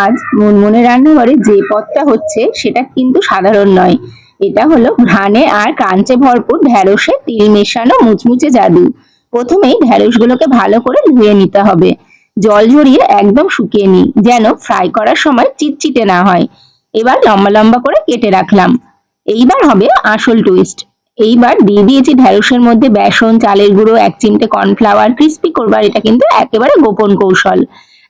আজ মুনমুনের রান্নাঘরে যে পদটা হচ্ছে সেটা কিন্তু সাধারণ নয়। এটা হলো ঘ্রাণে আর ক্রাঞ্চে ভরপুর ঢেঁড়সে তিল মেশানো মুচমুচে জাদু। প্রথমেই ঢেঁড়সগুলোকে ভালো করে ধুয়ে নিতে হবে। জল ঝরিয়ে একদম শুকিয়ে নিই, যেন ফ্রাই করার সময় চিটচিটে না হয়। এবার লম্বা লম্বা করে কেটে রাখলাম। এইবার হবে আসল টুইস্ট। এইবার দিয়ে দিয়েছি ঢেঁড়সের মধ্যে বেসন, চালের গুঁড়ো, 1 চিমটে কর্নফ্লাওয়ার। ক্রিস্পি করবার এটা কিন্তু একেবারে গোপন কৌশল।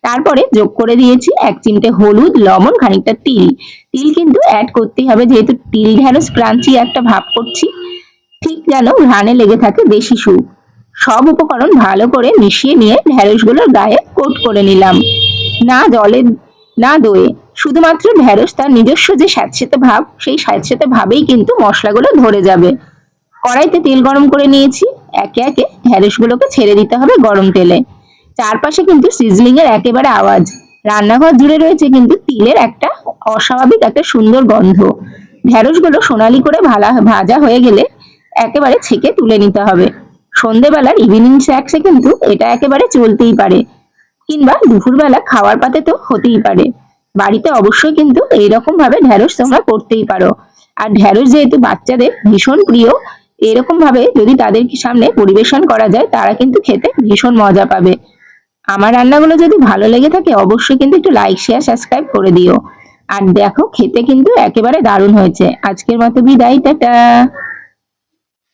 তারপরে যোগ করে দিয়েছি 1 চিমটে হলুদ, লবণ, খানিকটা তিল। তিল কিন্তু অ্যাড করতেই হবে, যেহেতু তিল ঢেঁড়স ক্রাঞ্চি একটা ভাব করছি। ঠিক যেন ঘ্রাণে লেগে থাকে দেশি সুর। সব উপকরণ ভালো করে মিশিয়ে নিয়ে ঢেঁড়সগুলোর গায়ে কোট করে নিলাম। না জলে, না দইয়ে, শুধুমাত্র ঢেঁড়স তার নিজস্ব যে স্যাঁতসেঁতে ভাব, সেই স্যাঁতসেঁতে ভাবেই কিন্তু মশলাগুলো ধরে যাবে। কড়াইতে তেল গরম করে নিয়েছি। একে একে ঢেঁড়সগুলোকে ছেড়ে দিতে হবে গরম তেলে। চারপাশে কিন্তু সিজলিং এর একেবারে আওয়াজ। রান্নাঘর জুড়ে রয়েছে কিন্তু তিলের একটা অস্বাভাবিক একটা সুন্দর গন্ধ। ঢেঁড়সগুলো সোনালি করে ভাজা হয়ে গেলে একেবারে ছেঁকে তুলে নিতে হবে। সন্ধেবেলার ইভিনিং স্ন্যাক্সে কিন্তু এটা একেবারে চলতেই পারে, কিংবা দুপুরবেলা খাওয়ার পাতে তো হতেই পারে। বাড়িতে অবশ্যই কিন্তু এইরকম ভাবে ঢেঁড়স তোমরা করতেই পারো। আর ঢেঁড়স যেহেতু বাচ্চাদের ভীষণ প্রিয়, এরকম ভাবে যদি তাদের সামনে পরিবেশন করা যায়, তারা কিন্তু খেতে ভীষণ মজা পাবে। আমার রান্নাগুলো যদি ভালো লেগে থাকে, অবশ্যই কিন্তু একটু লাইক, শেয়ার, সাবস্ক্রাইব করে দিও। আর দেখো, খেতে কিন্তু একেবারে দারুণ হয়েছে। আজকের মতো বিদায়, টাটা।